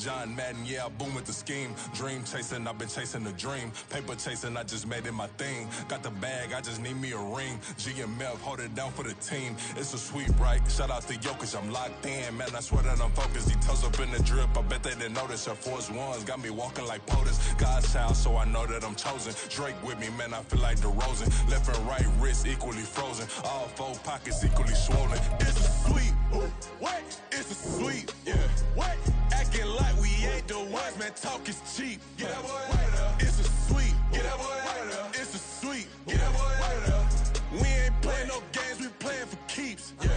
John Madden, yeah, I boom with the scheme. Dream chasing, I've been chasing the dream. Paper chasing, I just made it my thing. Got the bag, I just need me a ring. G and Mel, hold it down for the team. It's a sweep, right? Shout out to Jokic, I'm locked in. Man, I swear that I'm focused. He toes up in the drip, I bet they didn't notice. Your Force Ones got me walking like POTUS. God's child, so I know that I'm chosen. Drake with me, man, I feel like DeRozan. Left and right wrist equally frozen. All four pockets equally swollen. It's a sweep, what? It's a sweep, yeah. What? Acting like we ain't the ones, man, talk is cheap. Get that boy out of there. It's a sweep. Get that boy out of there. It's a sweep. Get that boy out of there. We ain't playing no games, we playing for keeps. Yeah.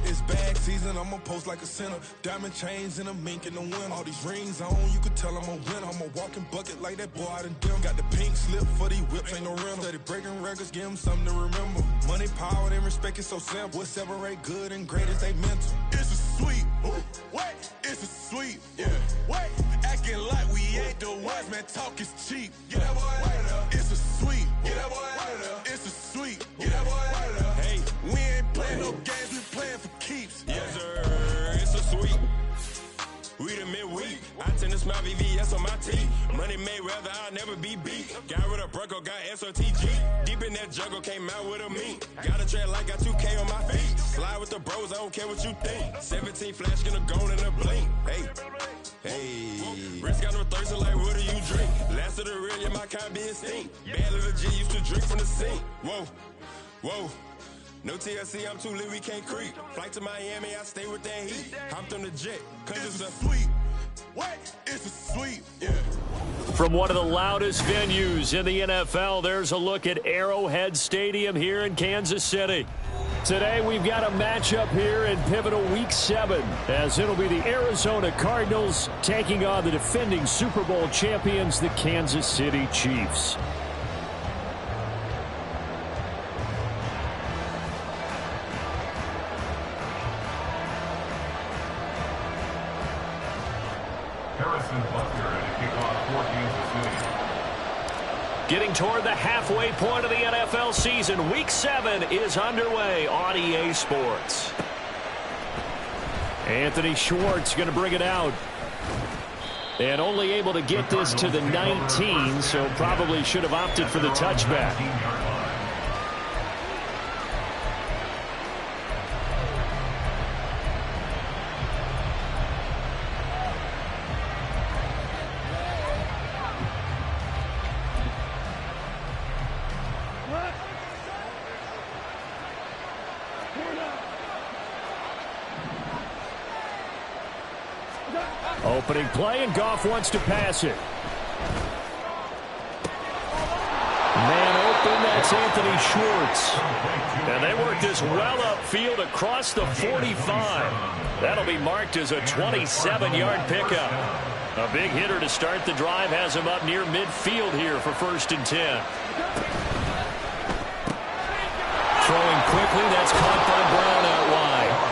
It's bag season, I'ma post like a sinner. Diamond chains and a mink in the wind. All these rings on, you could tell I'm a winner. I'm a walking bucket like that boy out in dim. Got the pink slip for these whips, ain't no rental. Steady breaking records, give them something to remember. Money, power, and respect is so simple. What separate good and great is they mental. It's a sweep. What? It's a sweep. Yeah. What? Acting like we ain't the ones, man, talk is cheap. Get that boy out of there. It's a sweep. Get that boy out of there. It's a sweep. Get that boy out of there. Hey, we ain't playing no games, we playing for keeps. Yes, sir. It's a sweep. We the midweek. I tend to smile VVS on my teeth. Money made rather I'll never be beat. Got rid of Bronco, got SOTG. Deep in that jungle, came out with a meat. Got a tread like got 2K on my feet. Slide with the bros, I don't care what you think. 17 flash, gonna go in a blink. Hey, hey. Wrist got no thirsty like what do you drink? Last of the real, yeah, my kind be extinct. Bad little G used to drink from the sink. Whoa, whoa. No TLC, I'm too lit, we can't creep. Flight to Miami, I stay with that heat. Hopped on the jet, cause it's a sweep. What? It's a sweep, yeah. From one of the loudest venues in the NFL, there's a look at Arrowhead Stadium here in Kansas City. Today, we've got a matchup here in pivotal Week 7, as it'll be the Arizona Cardinals taking on the defending Super Bowl champions, the Kansas City Chiefs. Getting toward the halfway point of the NFL season, Week 7 is underway on EA Sports. Anthony Schwartz going to bring it out. And only able to get this to the 19, so probably should have opted for the touchback. Opening play, and Goff wants to pass it. Man open, that's Anthony Schwartz. And they work this well upfield across the 45. That'll be marked as a 27-yard pickup. A big hitter to start the drive has him up near midfield here for 1st and 10. Throwing quickly, that's caught by Brown out wide.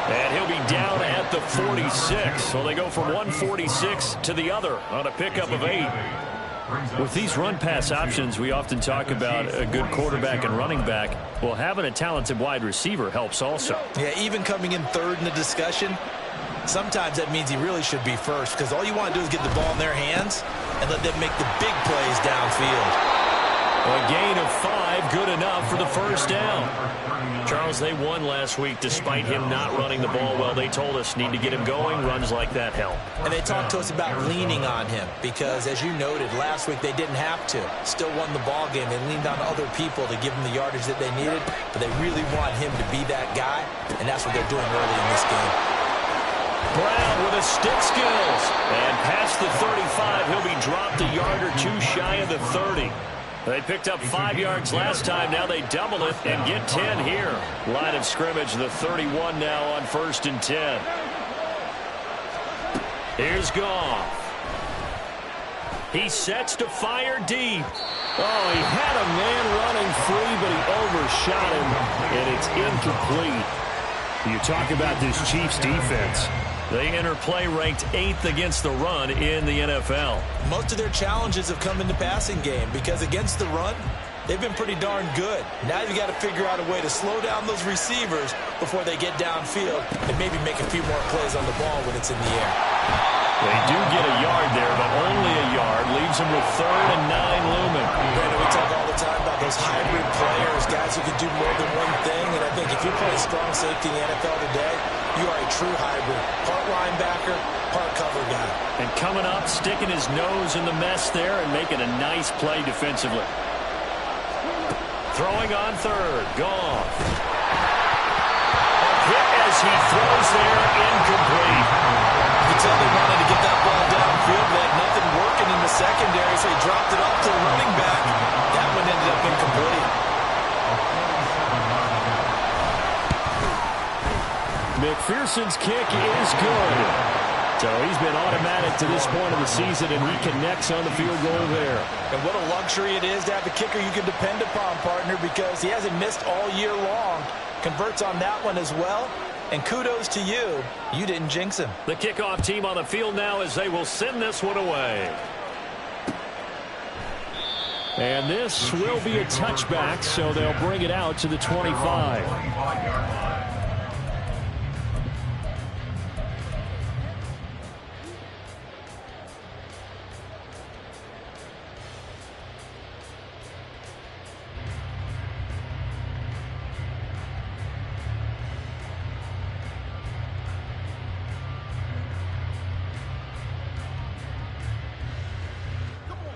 And he'll be down at the 46. So they go from 146 to the other on a pickup of 8. With these run-pass options, we often talk about a good quarterback and running back. Well, having a talented wide receiver helps also. Yeah, even coming in third in the discussion, sometimes that means he really should be first, because all you want to do is get the ball in their hands and let them make the big plays downfield. A gain of 5, good enough for the 1st down. Charles, they won last week despite him not running the ball well. They told us need to get him going. Runs like that help. And they talked to us about leaning on him because, as you noted, last week they didn't have to. Still won the ball game. They leaned on other people to give them the yardage that they needed, but they really want him to be that guy, and that's what they're doing early in this game. Brown with a stick skills. And past the 35, he'll be dropped a yard or two shy of the 30. They picked up 5 yards last time. Now they double it and get 10 here. Line of scrimmage, the 31 now on 1st and 10. Here's Goff. He sets to fire deep. Oh, he had a man running free, but he overshot him, and it's incomplete. You talk about this Chiefs defense. They enter play ranked 8th against the run in the NFL. Most of their challenges have come in the passing game because against the run, they've been pretty darn good. Now you've got to figure out a way to slow down those receivers before they get downfield and maybe make a few more plays on the ball when it's in the air. They do get a yard there, but only a yard. Leaves them with 3rd and 9 looming. Brandon, we talk all the time about those hybrid players, guys who can do more than one thing. And I think if you play strong safety in the NFL today, you are a true hybrid. Part linebacker, part cover guy. And coming up, sticking his nose in the mess there and making a nice play defensively. Throwing on 3rd. Gone. A hit as he throws there, incomplete. You can tell they wanted to get that ball downfield. They had nothing working in the secondary, so he dropped it off to the running back. That one ended up incomplete. McPherson's kick is good. So he's been automatic to this point of the season, and he connects on the field goal there. And what a luxury it is to have a kicker you can depend upon, partner, because he hasn't missed all year long. Converts on that one as well. And kudos to you. You didn't jinx him. The kickoff team on the field now as they will send this one away. And this will be a touchback, so they'll bring it out to the 25.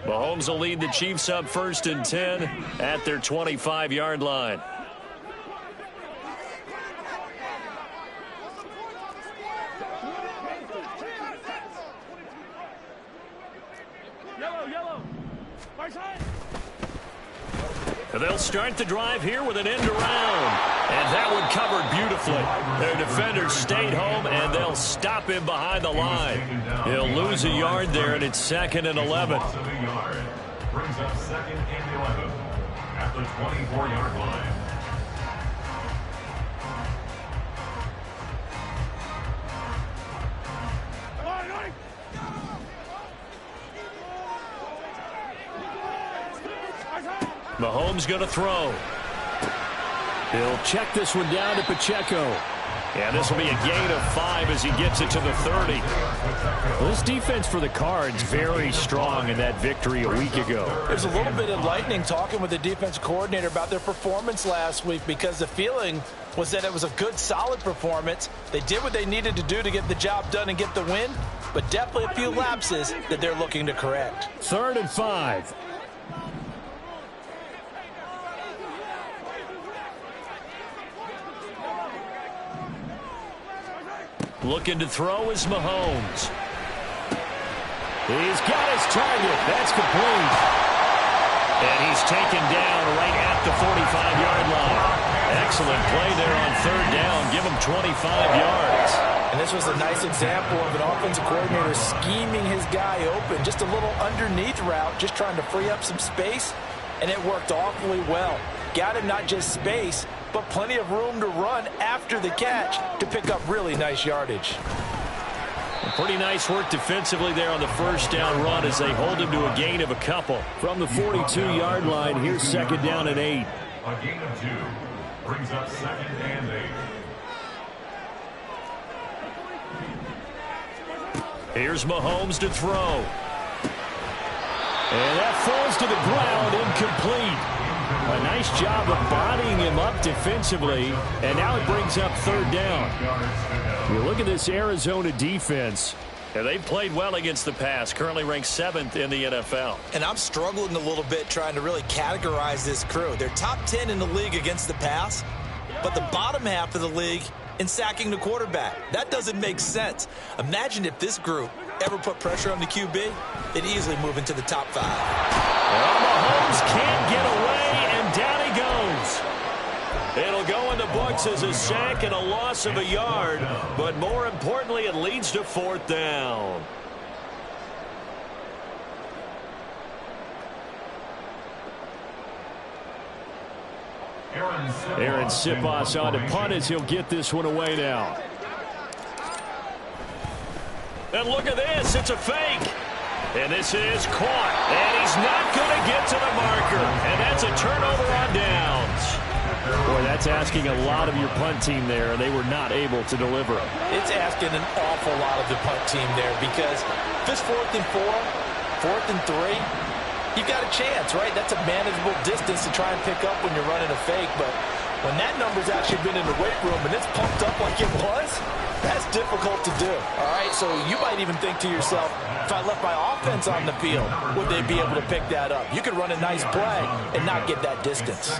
Mahomes will lead the Chiefs up 1st and 10 at their 25-yard line. They'll start the drive here with an end around. And that one covered beautifully. Their defenders stayed home, and they'll stop him behind the line. He'll lose a yard there, and it's 2nd and 11. Brings up 2nd and 11 at the 24-yard line. Mahomes going to throw. He'll check this one down to Pacheco. And this will be a gain of 5 as he gets it to the 30. Well, this defense for the Cards very strong in that victory a week ago. There's a little bit enlightening talking with the defense coordinator about their performance last week, because the feeling was that it was a good, solid performance. They did what they needed to do to get the job done and get the win, but definitely a few lapses that they're looking to correct. 3rd and 5. Looking to throw is Mahomes. He's got his target. That's complete. And he's taken down right at the 45-yard line. Excellent play there on 3rd down. Give him 25 yards. And this was a nice example of an offensive coordinator scheming his guy open. Just a little underneath route, just trying to free up some space. And it worked awfully well. Got him not just space, but plenty of room to run after the catch to pick up really nice yardage. Pretty nice work defensively there on the 1st down run as they hold him to a gain of a couple. From the 42-yard line, here's 2nd down and 8. A gain of 2 brings up 2nd and 8. Here's Mahomes to throw. And that falls to the ground, incomplete. A nice job of bodying him up defensively, and now it brings up 3rd down. You look at this Arizona defense, and they've played well against the pass, currently ranked 7th in the NFL. And I'm struggling a little bit trying to really categorize this crew. They're top 10 in the league against the pass, but the bottom half of the league in sacking the quarterback. That doesn't make sense. Imagine if this group ever put pressure on the QB, they'd easily move into the top 5. Well, Mahomes can't get away, and down he goes. It'll go in the books as a sack and a loss of a yard, but more importantly, it leads to 4th down. Aaron Siposs on to punt as he'll get this one away now. And look at this, it's a fake. And this is caught, and he's not going to get to the marker. And that's a turnover on downs. Boy, that's asking a lot of your punt team there. They were not able to deliver. It's asking an awful lot of the punt team there because if it's 4th and 4, 4th and 3, you've got a chance, right? That's a manageable distance to try and pick up when you're running a fake. But when that number's actually been in the weight room and it's pumped up like it was, that's difficult to do, all right? So you might even think to yourself, if I left my offense on the field, would they be able to pick that up? You could run a nice play and not get that distance.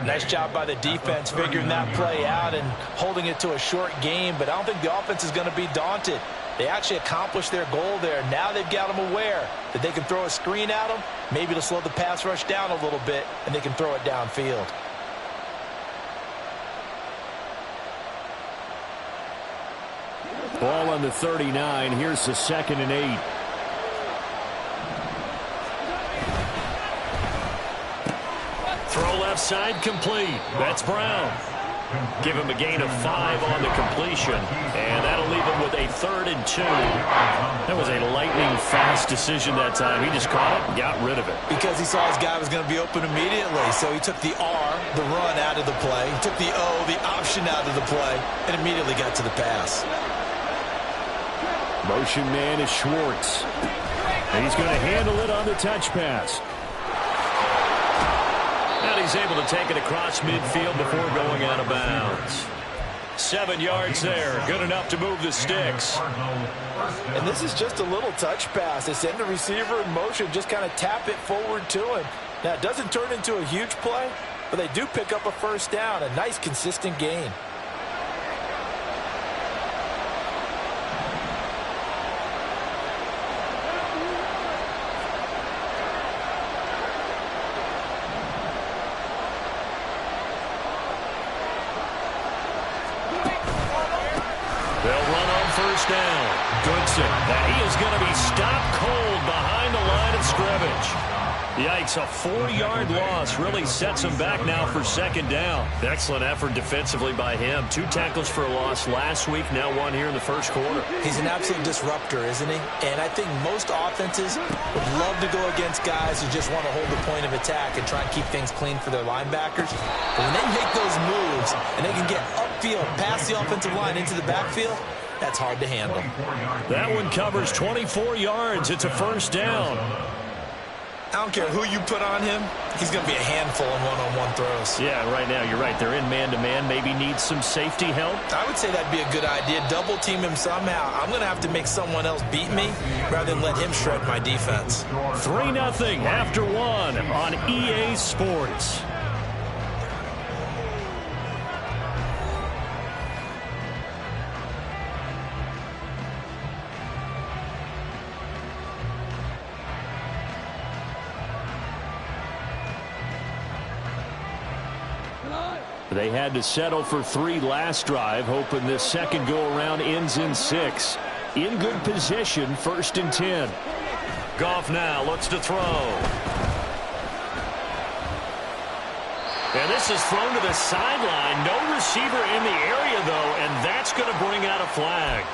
Nice job by the defense figuring that play out and holding it to a short game, but I don't think the offense is going to be daunted. They actually accomplished their goal there. Now they've got them aware that they can throw a screen at them, maybe to slow the pass rush down a little bit, and they can throw it downfield. Ball on the 39. Here's the 2nd and 8. Throw left side complete. That's Brown. Give him a gain of 5 on the completion, and that'll leave him with a 3rd and 2. That was a lightning-fast decision that time. He just caught it and got rid of it. Because he saw his guy was going to be open immediately, so he took the R, the run, out of the play. He took the O, the option, out of the play, and immediately got to the pass. Motion man is Schwartz. And he's going to handle it on the touch pass. And he's able to take it across midfield before going out of bounds. 7 yards there. Good enough to move the sticks. And this is just a little touch pass. They send the receiver in motion, just kind of tap it forward to him. Now, it doesn't turn into a huge play, but they do pick up a 1st down. A nice, consistent gain. Down. Goodson. Now he is going to be stopped cold behind the line of scrimmage. Yikes, a 4-yard loss really sets him back now for 2nd down. Excellent effort defensively by him. 2 tackles for a loss last week, now 1 here in the 1st quarter. He's an absolute disruptor, isn't he? And I think most offenses would love to go against guys who just want to hold the point of attack and try and keep things clean for their linebackers. But when they make those moves and they can get upfield, past the offensive line into the backfield, that's hard to handle. That one covers 24 yards. It's a 1st down. I don't care who you put on him. He's going to be a handful in one-on-one throws. Yeah, right now, you're right. They're in man-to-man. Maybe needs some safety help. I would say that'd be a good idea. Double team him somehow. I'm going to have to make someone else beat me rather than let him shred my defense. 3-0 after 1 on EA Sports. They had to settle for 3 last drive, hoping this second go-around ends in 6. In good position, 1st and 10. Goff now looks to throw. And this is thrown to the sideline. No receiver in the area, though, and that's going to bring out a flag.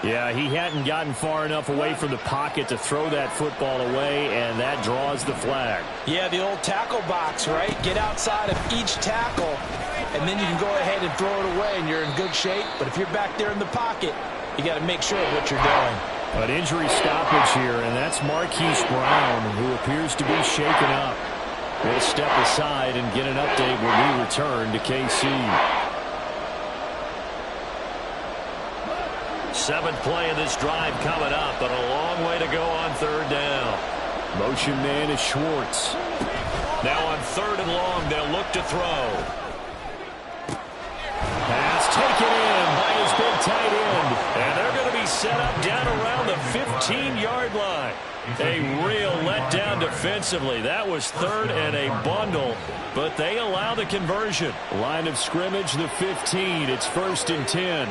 Yeah, he hadn't gotten far enough away from the pocket to throw that football away, and that draws the flag. Yeah, the old tackle box, right? Get outside of each tackle, and then you can go ahead and throw it away, and you're in good shape. But if you're back there in the pocket, you got to make sure of what you're doing. An injury stoppage here, and that's Marquise Brown, who appears to be shaken up. We'll step aside and get an update when we return to KC. 7th play of this drive coming up, but a long way to go on 3rd down. Motion man is Schwartz. Now on 3rd and long, they'll look to throw. Pass taken in by his big tight end. And they're going to be set up down around the 15-yard line. A real letdown defensively. That was 3rd and a bundle, but they allow the conversion. Line of scrimmage, the 15. It's 1st and 10.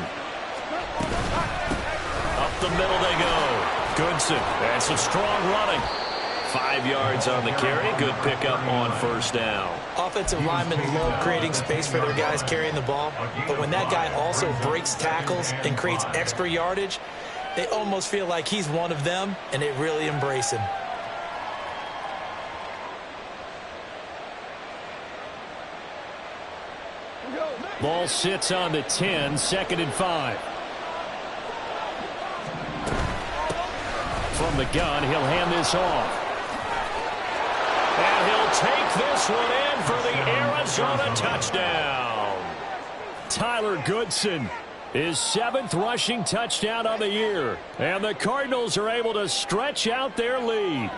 Up the middle they go. Goodson. And some strong running. 5 yards on the carry. Good pickup on 1st down. Offensive linemen love creating space for their guys carrying the ball, but when that guy also breaks tackles and creates extra yardage, they almost feel like he's one of them, and they really embrace him. Ball sits on the 10, 2nd and 5. From the gun, he'll hand this off. And he'll take this one in for the Arizona touchdown. Tyler Goodson, his 7th rushing touchdown of the year. And the Cardinals are able to stretch out their lead.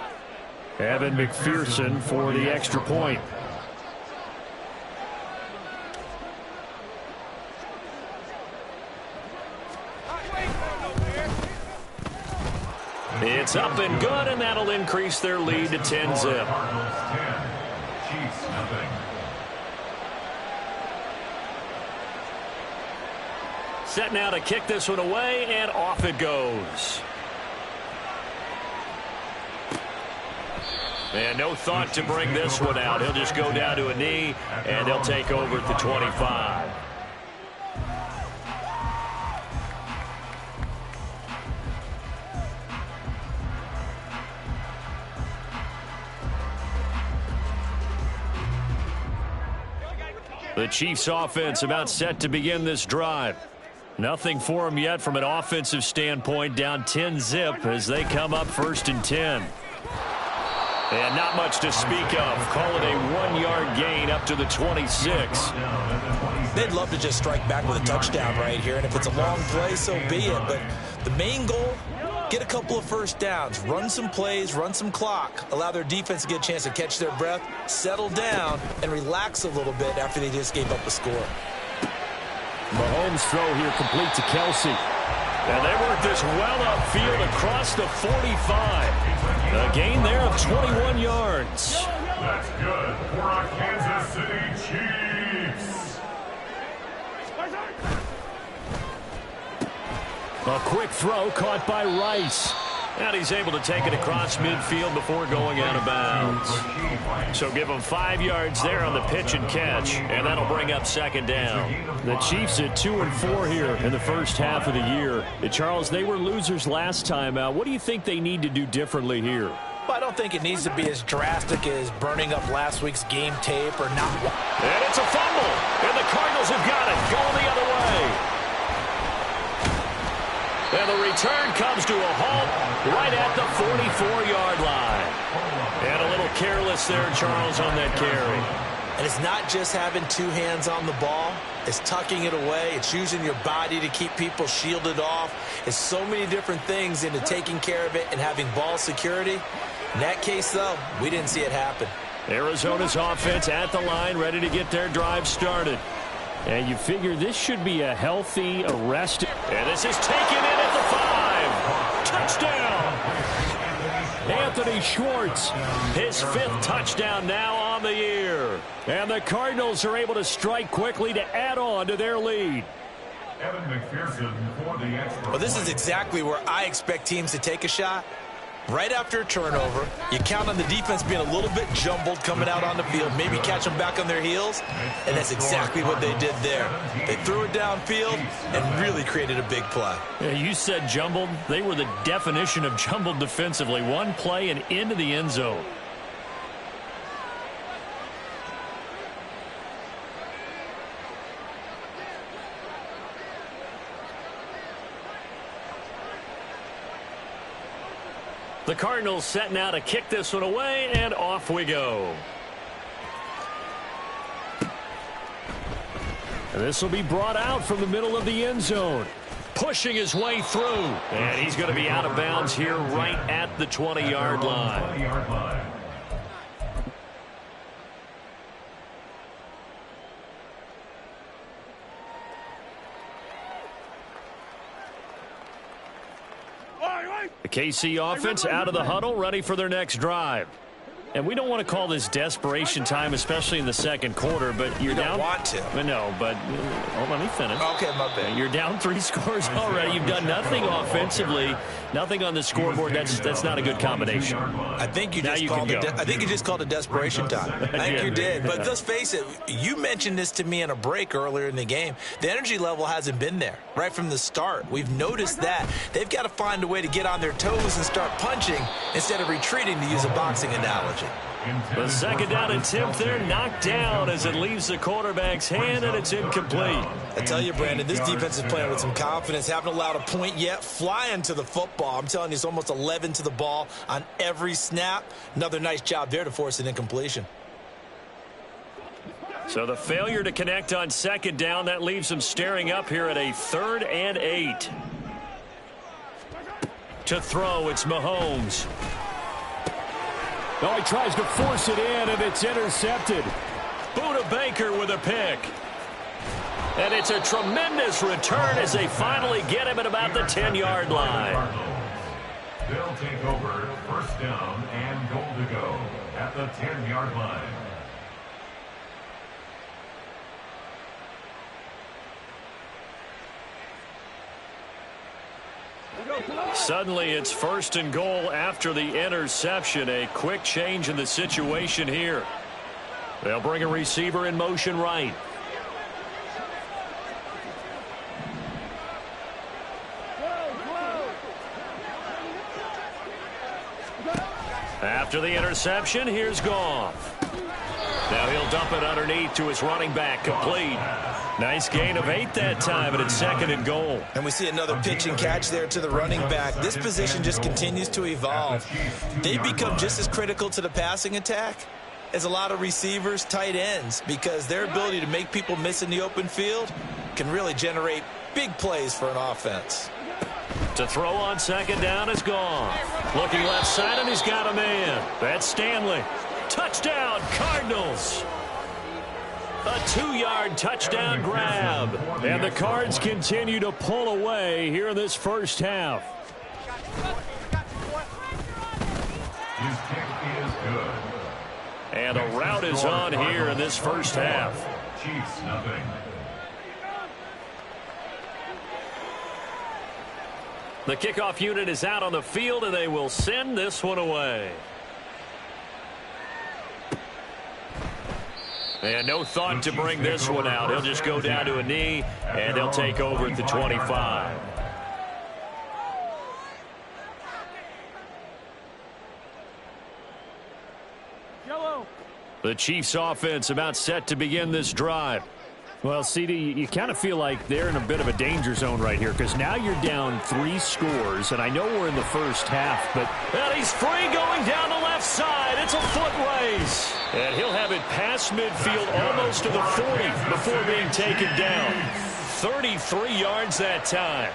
Evan McPherson for the extra point. It's up and good, and that'll increase their lead to 10-zip. Set now to kick this one away, and off it goes. And no thought to bring this one out. He'll just go down to a knee, and they'll take over at the 25. The Chiefs offense about set to begin this drive. Nothing for them yet from an offensive standpoint, down 10-zip as they come up 1st and 10. And not much to speak of. Call it a 1-yard gain up to the 26. They'd love to just strike back with a touchdown right here, and if it's a long play, so be it. But the main goal, get a couple of first downs, run some plays, run some clock, allow their defense to get a chance to catch their breath, settle down, and relax a little bit after they just gave up a score. Mahomes' throw here complete to Kelsey. And they work this well upfield across the 45. A gain there of 21 yards. That's good for our Kansas City Chiefs. A quick throw caught by Rice. And he's able to take it across midfield before going out of bounds. So give him 5 yards there on the pitch and catch, and that'll bring up 2nd down. The Chiefs at 2-4 here in the first half of the year. Charles, they were losers last time out. What do you think they need to do differently here? Well, I don't think it needs to be as drastic as burning up last week's game tape or not. And it's a fumble, and the Cardinals have got it going the other way. And the return comes to a halt right at the 44-yard line. And a little careless there, Charles, on that carry. And it's not just having 2 hands on the ball. It's tucking it away. It's using your body to keep people shielded off. It's so many different things into taking care of it and having ball security. In that case, though, we didn't see it happen. Arizona's offense at the line, ready to get their drive started. And you figure this should be a healthy arrest. And this is taken in at the 5. Touchdown! Anthony Schwartz, his 5th touchdown now on the year. And the Cardinals are able to strike quickly to add on to their lead. Evan McPherson for the extra. Well, this is exactly where I expect teams to take a shot. Right after a turnover, you count on the defense being a little bit jumbled coming out on the field, maybe catch them back on their heels, and that's exactly what they did there. They threw it downfield and really created a big play. Yeah, you said jumbled. They were the definition of jumbled defensively. One play and into the end zone. The Cardinals set now to kick this one away, and off we go. And this will be brought out from the middle of the end zone. Pushing his way through. And he's going to be out of bounds here right at the 20-yard line. The KC offense out of the huddle, ready for their next drive. And we don't want to call this desperation time, especially in the second quarter, but you're down. Want to. No, but let me finish. Okay, my bad. You're down 3 scores already. You've done nothing offensively, nothing on the scoreboard. That's not a good combination. I think you just called it desperation time. I think you did. But let's face it, you mentioned this to me in a break earlier in the game. The energy level hasn't been there right from the start. We've noticed that. They've got to find a way to get on their toes and start punching instead of retreating, to use a boxing analogy. The second down attempt there knocked down as it leaves the quarterback's hand, and it's incomplete. I tell you, Brandon, this defense is playing with some confidence. Haven't allowed a point yet. Flying to the football. I'm telling you, it's almost 11 to the ball on every snap. Another nice job there to force an incompletion. So the failure to connect on second down, that leaves them staring up here at a 3rd and 8. To throw, it's Mahomes. Oh, he tries to force it in, and it's intercepted. Buda Baker with a pick. And it's a tremendous return as they finally get him at about the 10-yard line. They'll take over 1st down and goal to go at the 10-yard line. Suddenly it's 1st and goal after the interception. A quick change in the situation here. They'll bring a receiver in motion right. After the interception, here's Goff. Now he'll dump it underneath to his running back, complete. Nice gain of 8 that time, and it's 2nd and goal. And we see another pitch and catch there to the running back. This position just continues to evolve. They become just as critical to the passing attack as a lot of receivers, tight ends, because their ability to make people miss in the open field can really generate big plays for an offense. To throw on second down is gone. Looking left side, and he's got a man. That's Stanley. Touchdown, Cardinals. A 2-yard touchdown grab. And the Cards continue to pull away here in this first half. His kick is good. And a rout is on here in this first half. Chiefs nothing. The kickoff unit is out on the field, and they will send this one away. And no thought to bring this one out. He'll just go down to a knee, and they'll take over at the 25. The Chiefs offense about set to begin this drive. Well, CD, you kind of feel like they're in a bit of a danger zone right here because now you're down 3 scores, and I know we're in the first half, but... And he's free going down the left side. It's a foot race. And he'll have it past midfield almost to the 40 before being taken down. 33 yards that time.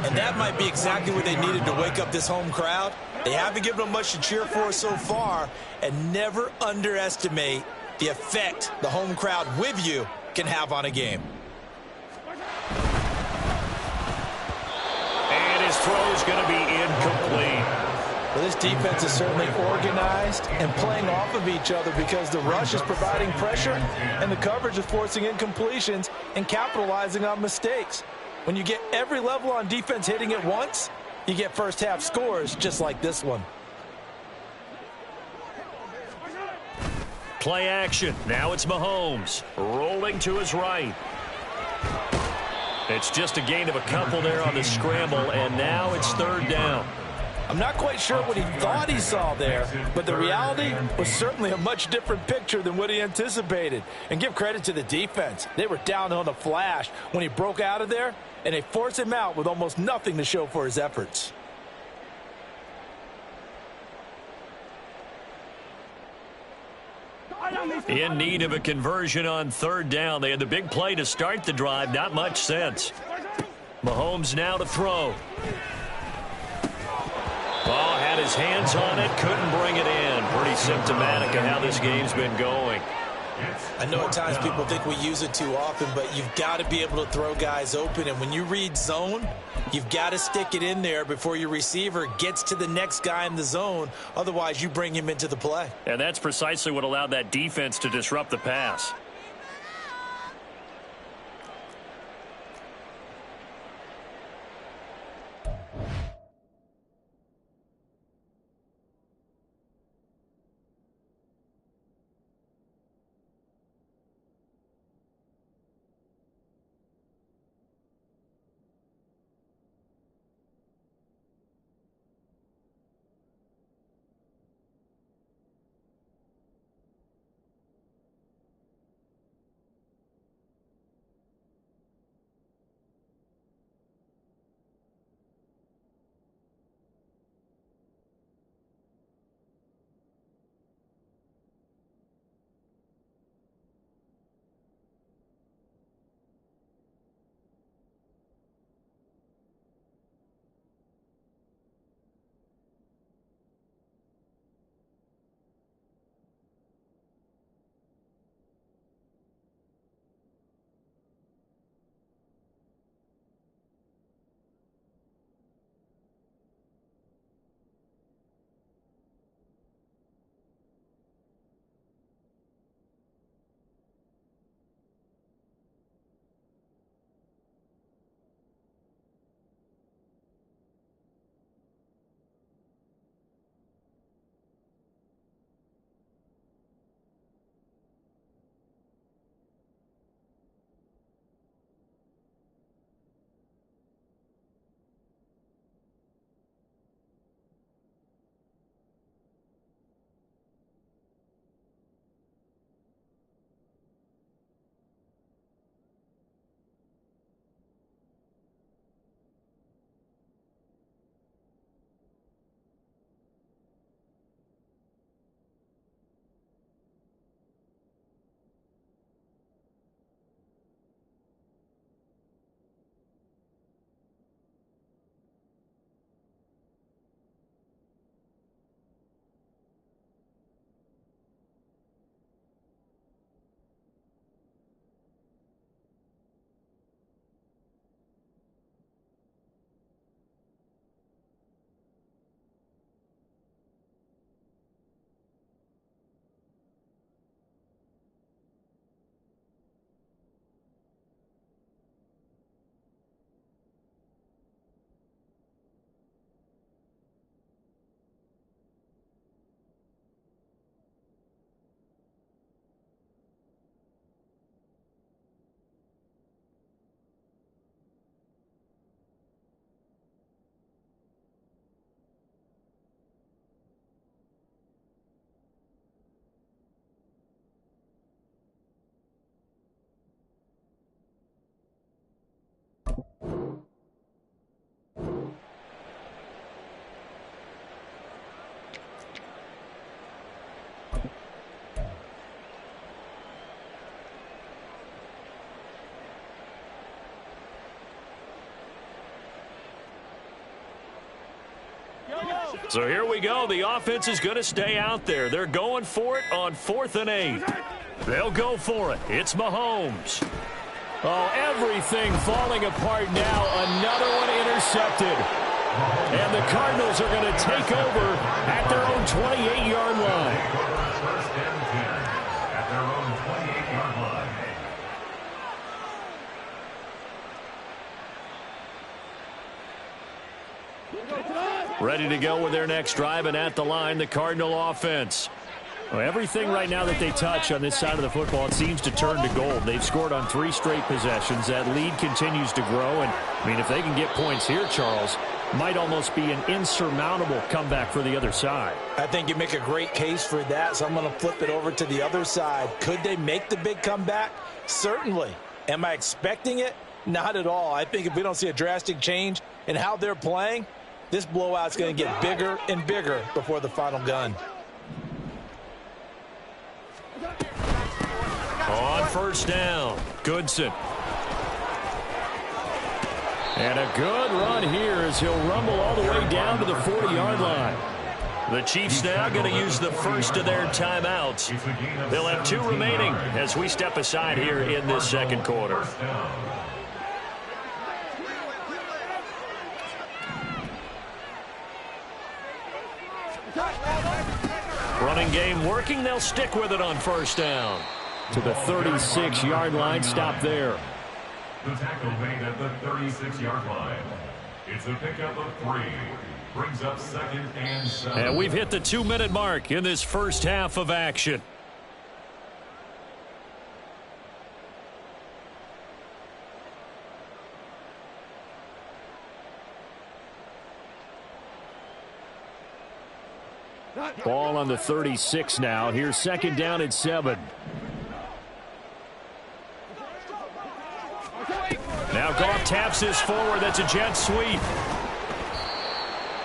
And that might be exactly what they needed to wake up this home crowd. They haven't given them much to cheer for so far, and never underestimate the effect the home crowd with you can have on a game. And his throw is going to be incomplete. Well, this defense is certainly organized and playing off of each other because the rush is providing pressure and the coverage is forcing incompletions and capitalizing on mistakes. When you get every level on defense hitting at once, you get first half scores just like this one. Play action. Now it's Mahomes rolling to his right. It's just a gain of a couple there on the scramble, and now it's 3rd down. I'm not quite sure what he thought he saw there, but the reality was certainly a much different picture than what he anticipated. And give credit to the defense. They were down on the flash when he broke out of there, and they forced him out with almost nothing to show for his efforts. In need of a conversion on 3rd down. They had the big play to start the drive. Not much sense. Mahomes now to throw. Oh, had his hands on it. Couldn't bring it in. Pretty symptomatic of how this game's been going. I know at times people think we use it too often, but you've got to be able to throw guys open. And when you read zone, you've got to stick it in there before your receiver gets to the next guy in the zone. Otherwise, you bring him into the play. And that's precisely what allowed that defense to disrupt the pass. So here we go. The offense is going to stay out there. They're going for it on 4th and 8. They'll go for it. It's Mahomes. Oh, everything falling apart now. Another one intercepted. And the Cardinals are going to take over at their own 28-yard line. First and 10 at their own 28-yard line. Ready to go with their next drive, and at the line, the Cardinal offense. Well, everything right now that they touch on this side of the football, it seems to turn to gold. They've scored on 3 straight possessions. That lead continues to grow, and, I mean, if they can get points here, Charles, might almost be an insurmountable comeback for the other side. I think you make a great case for that, so I'm going to flip it over to the other side. Could they make the big comeback? Certainly. Am I expecting it? Not at all. I think if we don't see a drastic change in how they're playing, this blowout's going to get bigger and bigger before the final gun. On first down, Goodson. And a good run here as he'll rumble all the way down to the 40-yard line. The Chiefs now going to use the first of their timeouts. They'll have 2 remaining as we step aside here in this second quarter. Running game working. They'll stick with it on first down. To the 36-yard line. Stop there. The tackle made at the 36-yard line. It's a pickup of 3. Brings up 2nd and 7. And we've hit the 2-minute mark in this first half of action. Ball on the 36 now. Here's 2nd down and 7. Now Goff taps this forward. That's a jet sweep.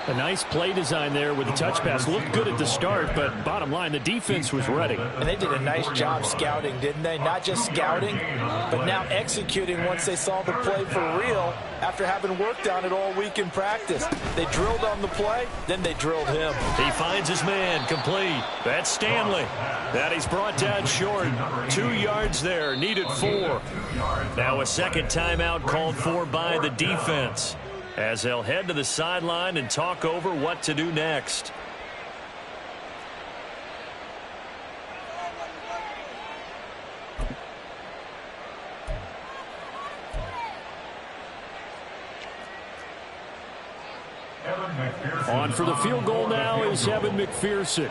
A nice play design there with the touch pass. Looked good at the start, but bottom line, the defense was ready. And they did a nice job scouting, didn't they? Not just scouting, but now executing once they saw the play for real after having worked on it all week in practice. They drilled on the play, then they drilled him. He finds his man, complete. That's Stanley. That he's brought down short. 2 yards there, needed 4. Now a second timeout called for by the defense, as they'll head to the sideline and talk over what to do next. On for the field goal now is Evan McPherson.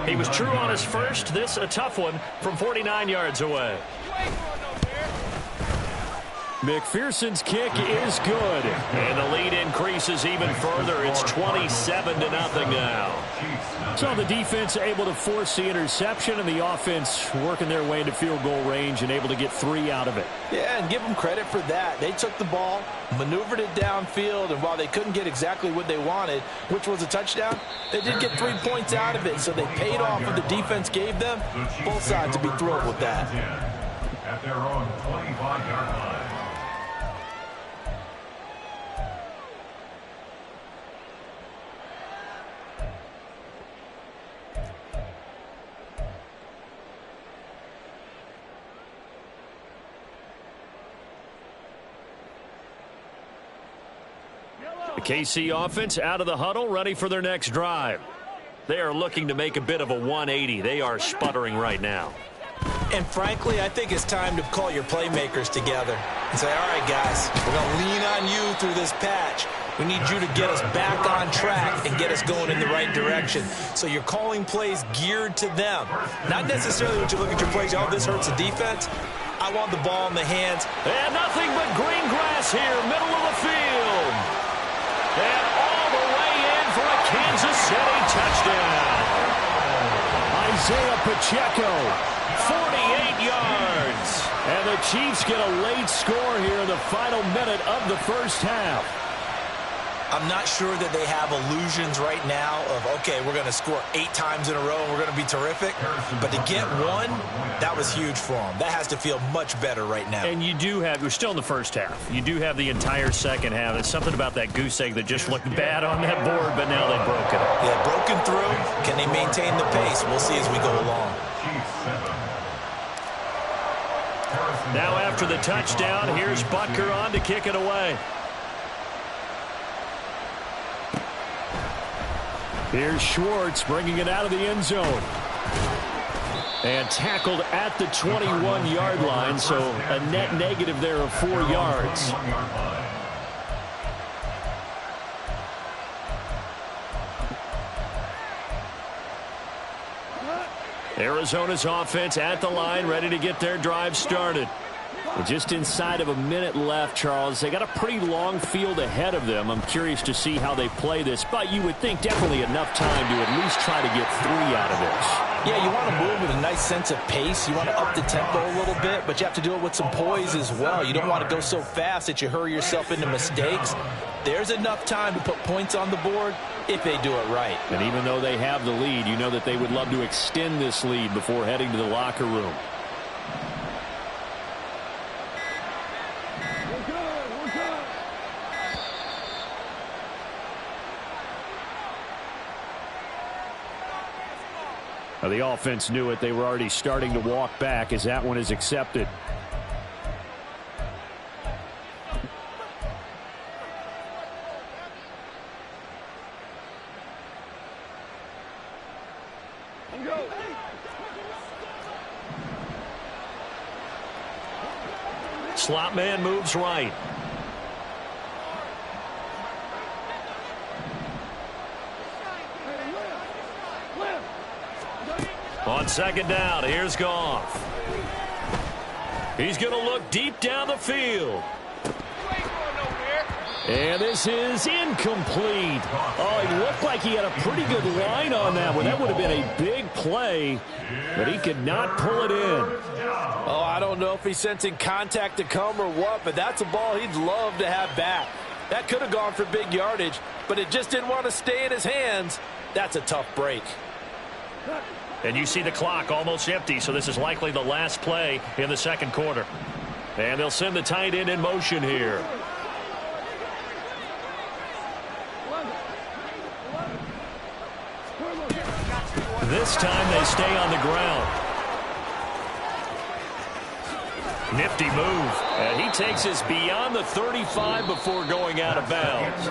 He was true on his first. This a tough one from 49 yards away. McPherson's kick is good. And the lead increases even further. It's 27-0 now. So the defense able to force the interception, and the offense working their way into field goal range and able to get 3 out of it. Yeah, and give them credit for that. They took the ball, maneuvered it downfield, and while they couldn't get exactly what they wanted, which was a touchdown, they did get 3 points out of it, so they paid off what the defense gave them. Both sides to be thrilled with that. At their own 25-yard line. The KC offense out of the huddle, ready for their next drive. They are looking to make a bit of a 180. They are sputtering right now. And frankly, I think it's time to call your playmakers together and say, all right, guys, we're going to lean on you through this patch. We need you to get us back on track and get us going in the right direction. So you're calling plays geared to them. Not necessarily when you look at your plays, oh, this hurts the defense. I want the ball in the hands. And nothing but green grass here, middle of the field. And all the way in for a Kansas City touchdown. Isaiah Pacheco, 48 yards. And the Chiefs get a late score here in the final minute of the first half. I'm not sure that they have illusions right now of, okay, we're going to score 8 times in a row and we're going to be terrific. But to get one, that was huge for them. That has to feel much better right now. And you do have, we're still in the first half. You do have the entire second half. It's something about that goose egg that just looked bad on that board, but now they've broken it. Yeah, broken through. Can they maintain the pace? We'll see as we go along. Now after the touchdown, here's Butker on to kick it away. Here's Schwartz bringing it out of the end zone. And tackled at the 21-yard line, so a net negative there of 4 yards. Arizona's offense at the line, ready to get their drive started. And just inside of a minute left, Charles. They got a pretty long field ahead of them. I'm curious to see how they play this, but you would think definitely enough time to at least try to get 3 out of this. Yeah, you want to move with a nice sense of pace. You want to up the tempo a little bit, but you have to do it with some poise as well. You don't want to go so fast that you hurry yourself into mistakes. There's enough time to put points on the board if they do it right. And even though they have the lead, you know that they would love to extend this lead before heading to the locker room. Now, the offense knew it. They were already starting to walk back as that one is accepted. Slot man moves right. On second down, here's Goff. He's going to look deep down the field. And this is incomplete. Oh, it looked like he had a pretty good line on that one. That would have been a big play, but he could not pull it in. Oh, I don't know if he's sensing contact to come or what, but that's a ball he'd love to have back. That could have gone for big yardage, but it just didn't want to stay in his hands. That's a tough break. And you see the clock almost empty, so this is likely the last play in the second quarter. And they'll send the tight end in motion here. This time they stay on the ground. Nifty move. And he takes us beyond the 35 before going out of bounds.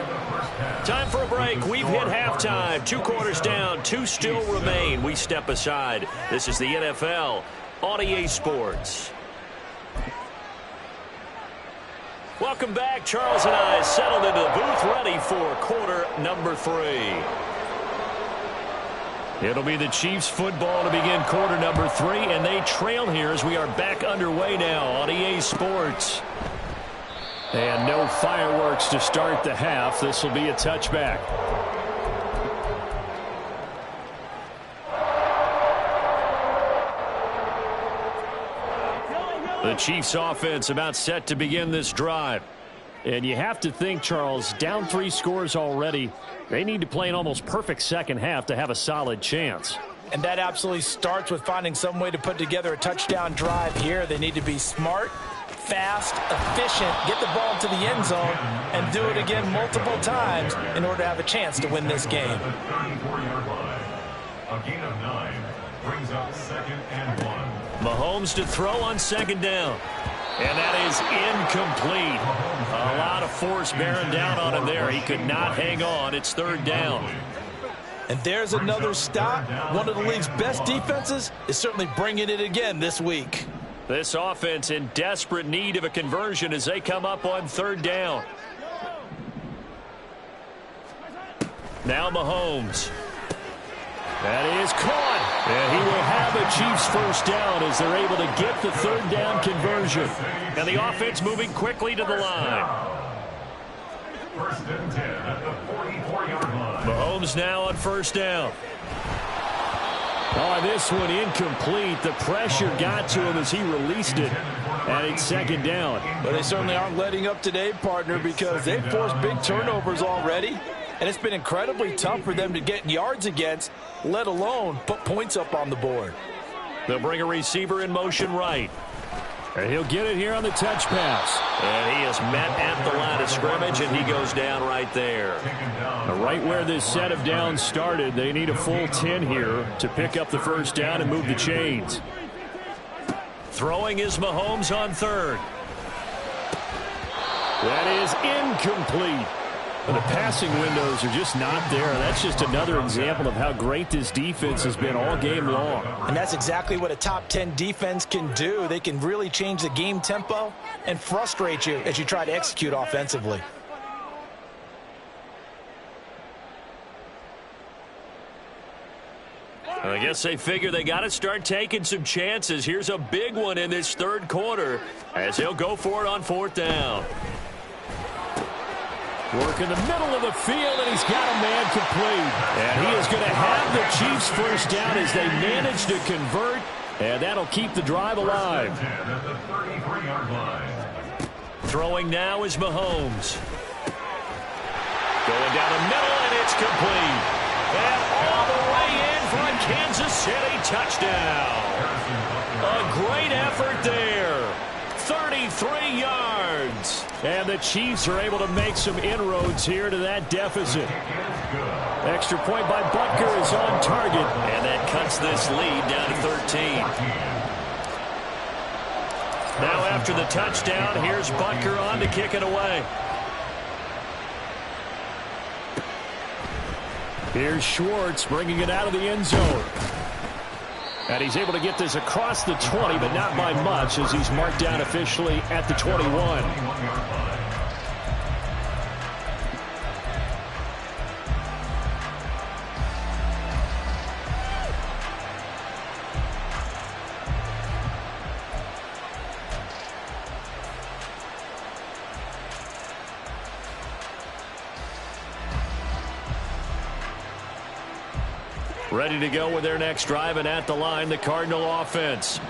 Time for a break. We've hit halftime. 2 quarters down. 2 still remain. We step aside. This is the NFL on EA Sports. Welcome back. Charles and I settled into the booth ready for quarter number 3. It'll be the Chiefs football to begin quarter number 3, and they trail here as we are back underway now on EA Sports. And no fireworks to start the half. This will be a touchback. The Chiefs offense about set to begin this drive. And you have to think, Charles, down 3 scores already. They need to play an almost perfect second half to have a solid chance. And that absolutely starts with finding some way to put together a touchdown drive here. They need to be smart, fast, efficient, get the ball to the end zone, and do it again multiple times in order to have a chance to win this game. A gain of 9 brings up 2nd and 1. Mahomes to throw on second down. And that is incomplete. A lot of force bearing down on him there. He could not hang on. It's 3rd down. And there's another stop. One of the league's best defenses is certainly bringing it again this week. This offense in desperate need of a conversion as they come up on 3rd down. Now Mahomes. That is caught. And he will have a Chiefs first down as they're able to get the 3rd down conversion. And the offense moving quickly to the line. 1st and 10 at the 44-yard line. Mahomes now on 1st down. Oh, this one incomplete. The pressure got to him as he released it. And it's second down. But they certainly aren't letting up today, partner, because they've forced big turnovers already. And it's been incredibly tough for them to get yards against, let alone put points up on the board. They'll bring a receiver in motion right. And he'll get it here on the touch pass. And he is met at the line of scrimmage, and he goes down right there. Right where this set of downs started, they need a full 10 here to pick up the first down and move the chains. Throwing is Mahomes on third. That is incomplete. But the passing windows are just not there. That's just another example of how great this defense has been all game long. And that's exactly what a top 10 defense can do. They can really change the game tempo and frustrate you as you try to execute offensively. I guess they figure they got to start taking some chances. Here's a big one in this third quarter as he'll go for it on fourth down. Work in the middle of the field, and he's got a man complete. And he is going to have the Chiefs first down as they manage to convert, and that'll keep the drive alive. Throwing now is Mahomes. Going down the middle, and it's complete. And all the way in for a Kansas City touchdown. A great effort there. 33 yards. And the Chiefs are able to make some inroads here to that deficit. Extra point by Butker is on target. And that cuts this lead down to 13. Now after the touchdown, here's Butker on to kick it away. Here's Schwartz bringing it out of the end zone. And he's able to get this across the 20, but not by much as he's marked down officially at the 21. Ready to go with their next drive, and at the line, the Cardinal offense.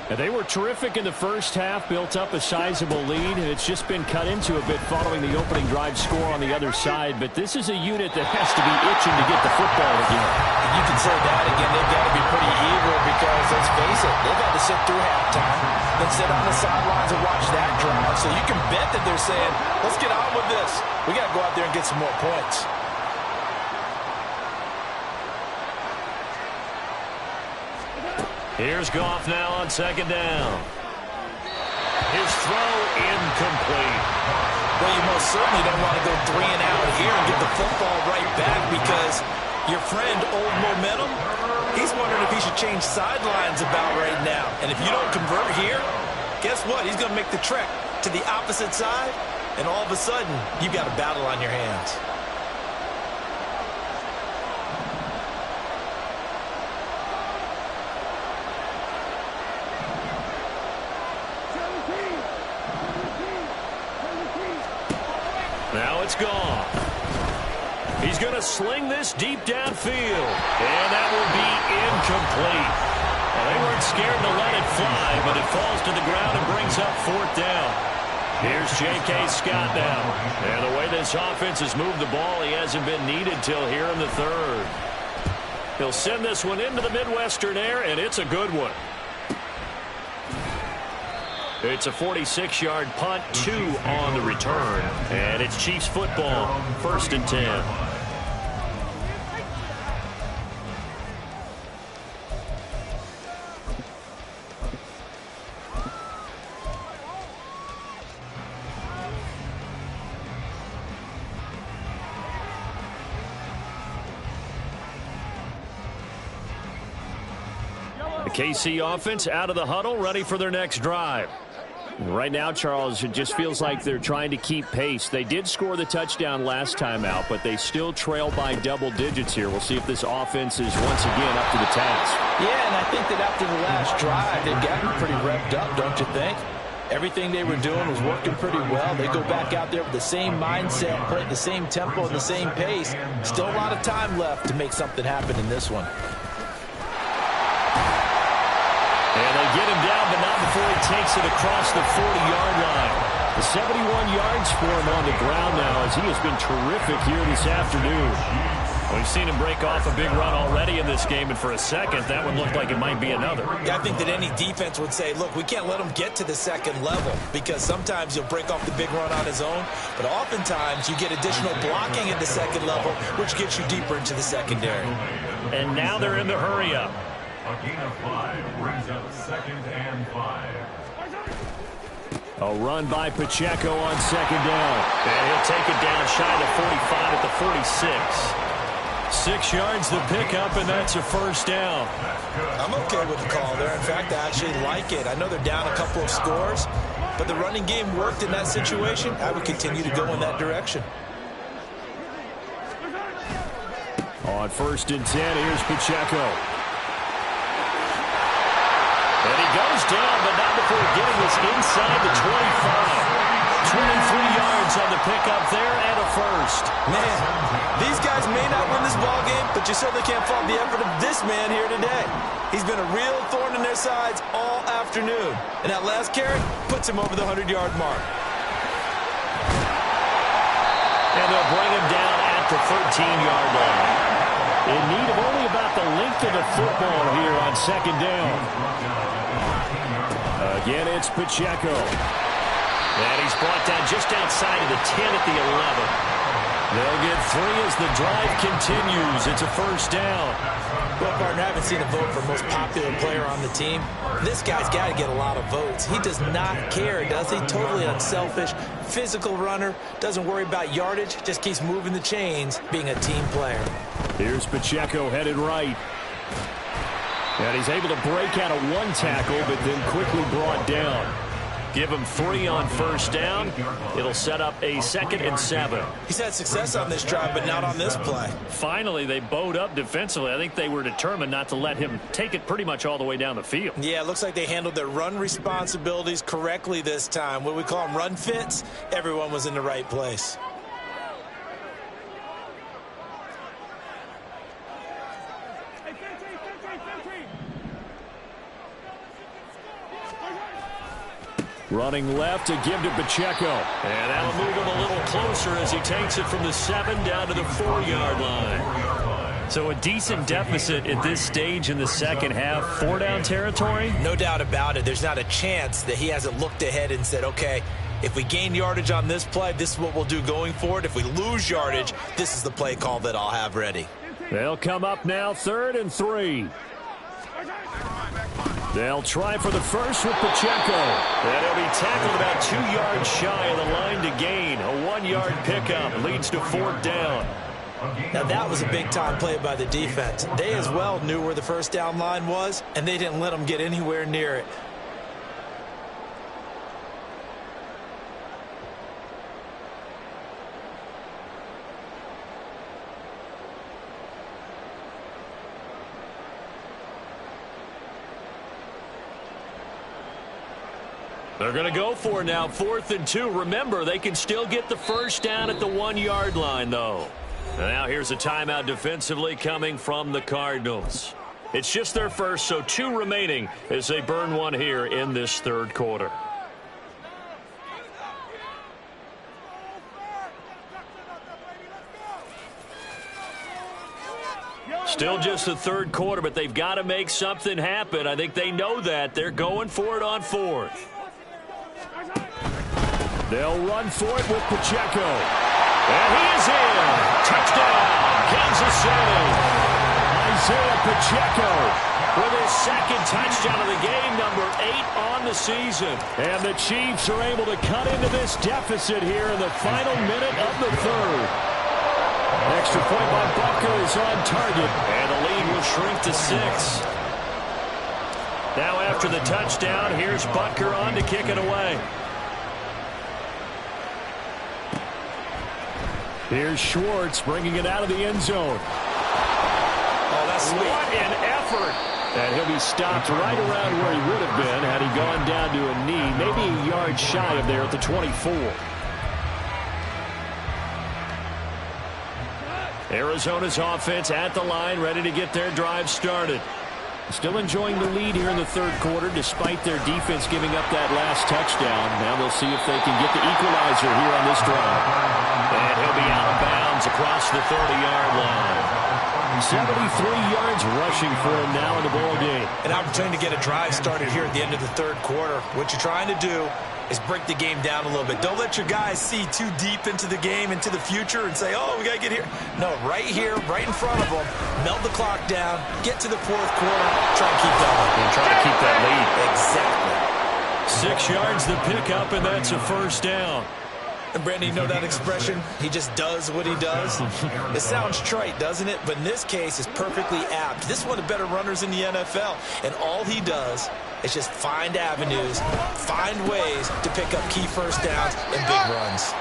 And they were terrific in the first half, built up a sizable lead, and it's just been cut into a bit following the opening drive score on the other side. But this is a unit that has to be itching to get the football again. You can say that again. They've got to be pretty eager because, let's face it, they've had to sit through halftime, then sit on the sidelines and watch that drive. So you can bet that they're saying, let's get on with this. We got to go out there and get some more points. Here's Goff now on second down. His throw incomplete. Well, you most certainly don't want to go 3 and out here and get the football right back because your friend, Old Momentum, he's wondering if he should change sidelines about right now. And if you don't convert here, guess what? He's going to make the trek to the opposite side, and all of a sudden, you've got a battle on your hands. Now it's gone. He's going to sling this deep downfield. And that will be incomplete. Well, they weren't scared to let it fly, but it falls to the ground and brings up fourth down. Here's J.K. Scott now. And the way this offense has moved the ball, he hasn't been needed till here in the third. He'll send this one into the Midwestern air, and it's a good one. It's a 46-yard punt, 2 on the return. And it's Chiefs football, 1st and 10. The KC offense out of the huddle, ready for their next drive. Right now, Charles, it just feels like they're trying to keep pace. They did score the touchdown last time out, but they still trail by double digits here. We'll see if this offense is once again up to the task. Yeah, and I think that after the last drive, they've gotten pretty revved up, don't you think? Everything they were doing was working pretty well. They go back out there with the same mindset, play at the same tempo and the same pace. Still a lot of time left to make something happen in this one. And they get him down, but not before he takes it across the 40-yard line. The 71 yards for him on the ground now, as he has been terrific here this afternoon. We've seen him break off a big run already in this game, and for a second, that one looked like it might be another. Yeah, I think that any defense would say, look, we can't let him get to the second level, because sometimes he'll break off the big run on his own, but oftentimes you get additional blocking at the second level, which gets you deeper into the secondary. And now they're in the hurry-up. A gain of 5 brings up 2nd and 5. A run by Pacheco on second down. And he'll take it down shy of the 45 at the 46. 6 yards the pickup, and that's a first down. I'm okay with the call there. In fact, I actually like it. I know they're down a couple of scores, but the running game worked in that situation. I would continue to go in that direction. On 1st and 10, here's Pacheco. And he goes down, but not before getting this inside the 25. 23 yards on the pickup there and a first. Man, these guys may not win this ball game, but you certainly can't fault the effort of this man here today. He's been a real thorn in their sides all afternoon. And that last carry puts him over the 100-yard mark. And they'll bring him down at the 13-yard line. In need of only about the length of the football here on second down. Again, it's Pacheco. And he's brought down just outside of the 10 at the 11. They'll get 3 as the drive continues. It's a first down. Well, partner, I haven't seen a vote for most popular player on the team. This guy's got to get a lot of votes. He does not care, does he? Totally unselfish, physical runner, doesn't worry about yardage, just keeps moving the chains, being a team player. Here's Pacheco headed right. And he's able to break out of one tackle, but then quickly brought down. Give him 3 on first down. It'll set up a 2nd and 7. He's had success on this drive, but not on this play. Finally, they bowed up defensively. I think they were determined not to let him take it pretty much all the way down the field. Yeah, it looks like they handled their run responsibilities correctly this time. What we call them run fits, everyone was in the right place. Running left to give to Pacheco. And that'll move him a little closer as he takes it from the 7 down to the 4-yard line. So a decent deficit at this stage in the second half. 4-down territory? No doubt about it. There's not a chance that he hasn't looked ahead and said, okay, if we gain yardage on this play, this is what we'll do going forward. If we lose yardage, this is the play call that I'll have ready. They'll come up now 3rd and 3. They'll try for the first with Pacheco. And he'll be tackled about 2 yards shy of the line to gain. A 1-yard pickup leads to 4th down. Now that was a big-time play by the defense. They as well knew where the first down line was, and they didn't let them get anywhere near it. They're going to go for it now, 4th and 2. Remember, they can still get the first down at the 1-yard line, though. And now here's a timeout defensively coming from the Cardinals. It's just their first, so 2 remaining as they burn one here in this 3rd quarter. Still just the 3rd quarter, but they've got to make something happen. I think they know that. They're going for it on 4th. They'll run for it with Pacheco. And he is in. Touchdown, Kansas City. Isaiah Pacheco with his 2nd touchdown of the game, number 8 on the season. And the Chiefs are able to cut into this deficit here in the final minute of the 3rd. Extra point by Butker is on target. And the lead will shrink to 6. Now after the touchdown, here's Butker on to kick it away. Here's Schwartz bringing it out of the end zone. Oh, that's sweet. What an effort. And he'll be stopped right around where he would have been had he gone down to a knee, maybe a yard shy of there at the 24. Arizona's offense at the line, ready to get their drive started. Still enjoying the lead here in the third quarter despite their defense giving up that last touchdown. Now they'll see if they can get the equalizer here on this drive. And he'll be out of bounds across the 30-yard line. 73 yards rushing for him now in the ball game. An opportunity to get a drive started here at the end of the third quarter. What you're trying to do is break the game down a little bit. Don't let your guys see too deep into the game, into the future, and say, oh, we got to get here. No, right here, right in front of them, melt the clock down, get to the fourth quarter, try to keep going. And try to keep that lead. Exactly. 6 yards the pickup, and that's a first down. And Brandon, you know that expression? He just does what he does. It sounds trite, doesn't it? But in this case, it's perfectly apt. This is one of the better runners in the NFL. And all he does is just find avenues, find ways to pick up key first downs and big runs.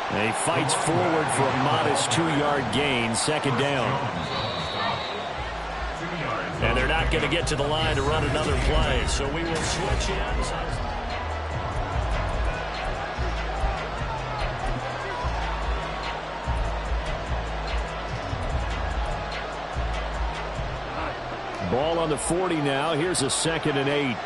And he fights forward for a modest 2-yard gain, second down. And they're not going to get to the line to run another play, so we will switch in. Ball on the 40 now. Here's a 2nd and 8.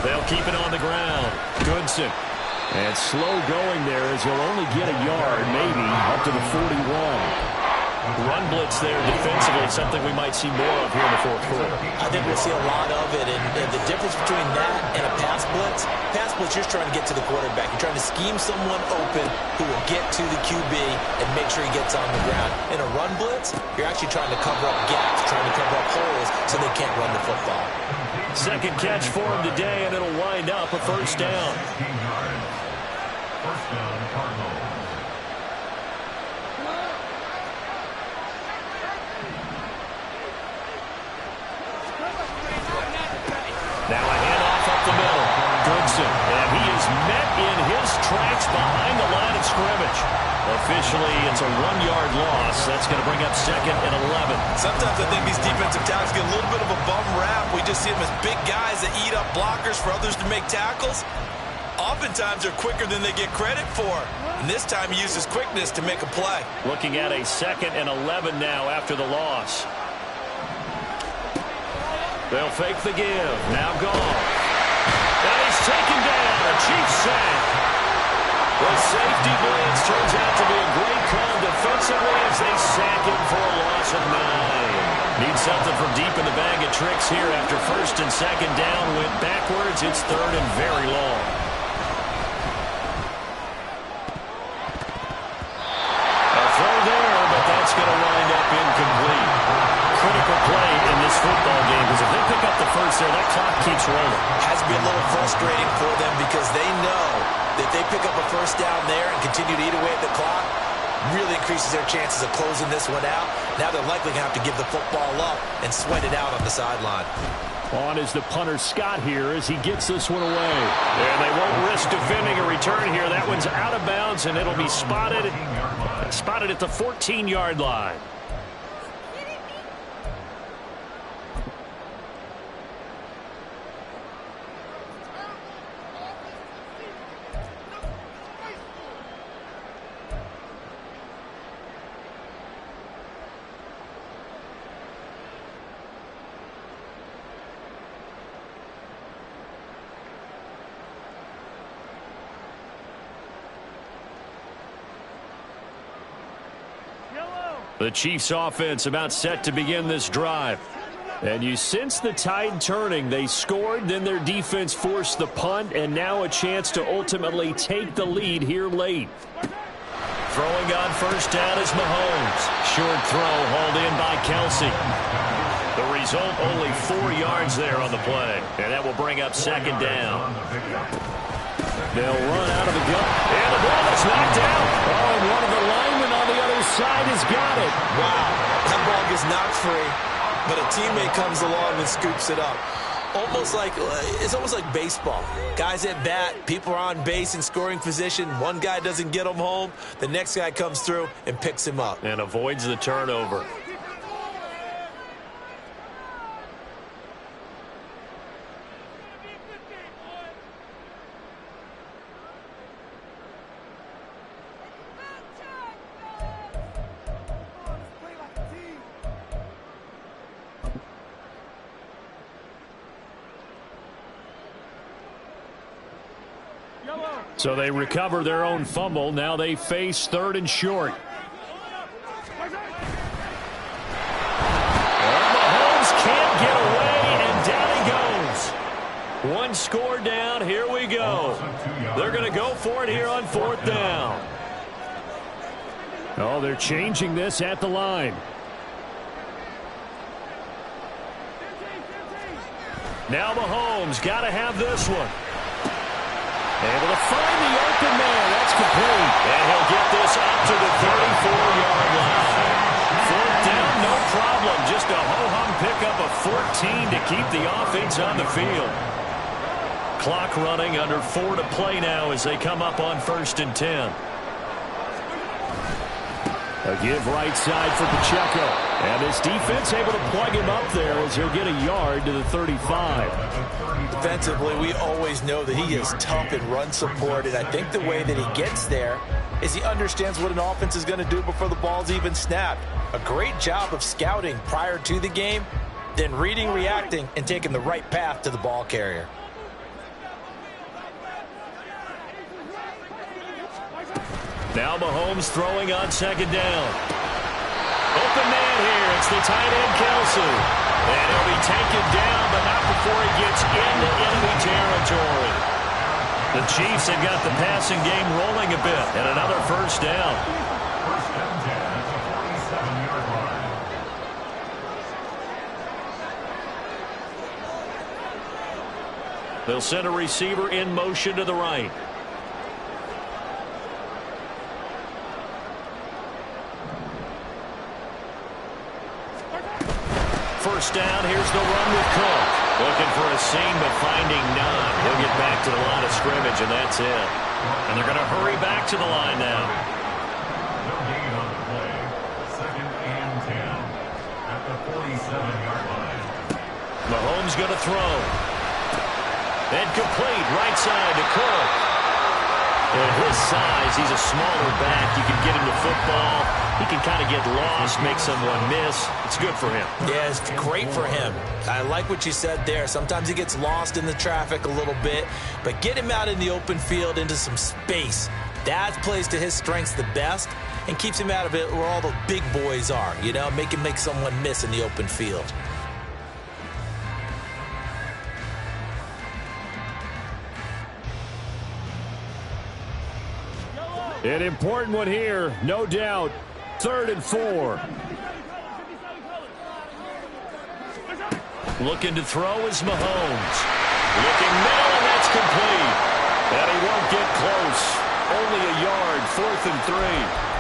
They'll keep it on the ground. Goodson. And slow going there as he'll only get a yard, maybe, up to the 41. Run blitz there defensively, something we might see more of here in the fourth quarter. I think we'll see a lot of it, and the difference between that and a pass blitz, you're just trying to get to the quarterback. You're trying to scheme someone open who will get to the QB and make sure he gets on the ground. In a run blitz, you're actually trying to cover up gaps, trying to cover up holes so they can't run the football. Second catch for him today, and it'll wind up a first down. First down, Cardinals. Now a handoff up the middle. Goodson. And he is met in his tracks behind the line of scrimmage. Officially, it's a 1-yard loss. That's going to bring up 2nd and 11. Sometimes I think these defensive tackles get a little bit of a bum rap. We just see them as big guys that eat up blockers for others to make tackles. Oftentimes, they're quicker than they get credit for. And this time, he uses quickness to make a play. Looking at a 2nd and 11 now after the loss. They'll fake the give. Now gone. And he's taken down. A cheap sack. The safety blitz turns out to be a great call defensively as they sack him for a loss of 9. Need something from deep in the bag of tricks here after 1st and 2nd down. Went backwards. It's 3rd and very long. A throw there, but that's going to wind up incomplete. Critical play in this football game because if they pick up the first there, that clock keeps rolling. Has to be a little frustrating for them because they know that they pick up a first down there and continue to eat away at the clock, really increases their chances of closing this one out. Now they're likely going to have to give the football up and sweat it out on the sideline. On is the punter Scott here as he gets this one away. And they won't risk defending a return here. That one's out of bounds, and it'll be spotted at the 14-yard line. The Chiefs offense about set to begin this drive. And you sense the tide turning. They scored, then their defense forced the punt, and now a chance to ultimately take the lead here late. Throwing on first down is Mahomes. Short throw hauled in by Kelsey. The result, only 4 yards there on the play. And that will bring up 2nd down. They'll run out of the gun. And the ball is knocked down. Oh, and one of the linemen on the other side has got it. Wow, that ball gets knocked free, but a teammate comes along and scoops it up. It's almost like baseball. Guys at bat, people are on base in scoring position. One guy doesn't get him home. The next guy comes through and picks him up. And avoids the turnover. So they recover their own fumble. Now they face 3rd and short. Mahomes can't get away, and down he goes. One score down. Here we go. They're going to go for it here on 4th down. Oh, they're changing this at the line. Now Mahomes got to have this one. Able to find the open man. That's complete. And he'll get this up to the 34-yard line. 4th down, no problem. Just a ho-hum pickup of 14 to keep the offense on the field. Clock running, under 4 to play now as they come up on 1st and 10. A give right side for Pacheco. And his defense able to plug him up there as he'll get a yard to the 35. Defensively, we always know that he is tough in run support, and I think the way that he gets there is he understands what an offense is going to do before the ball's even snapped. A great job of scouting prior to the game, then reading, reacting, and taking the right path to the ball carrier. Now Mahomes throwing on 2nd down. Open man here. It's the tight end, Kelsey. And he'll be taken down, but not before he gets into enemy territory. The Chiefs have got the passing game rolling a bit, and another 1st down. 1st and 10 at the 47-yard line. They'll send a receiver in motion to the right. First down, here's the run with Cook. Looking for a seam, but finding none. He'll get back to the line of scrimmage, and that's it. And they're going to hurry back to the line now. No gain on the play. 2nd and 10 at the 47-yard line. Mahomes going to throw. And complete, right side to Cook. At his size, he's a smaller back. You can get him to football. He can kind of get lost, make someone miss. It's good for him. Yeah, it's great for him. I like what you said there. Sometimes he gets lost in the traffic a little bit, but get him out in the open field into some space. That plays to his strengths the best and keeps him out of it where all the big boys are, you know, make him make someone miss in the open field. An important one here, no doubt. 3rd and 4. Looking to throw is Mahomes. Looking middle, and that's complete. And he won't get close. Only a yard, 4th and 3.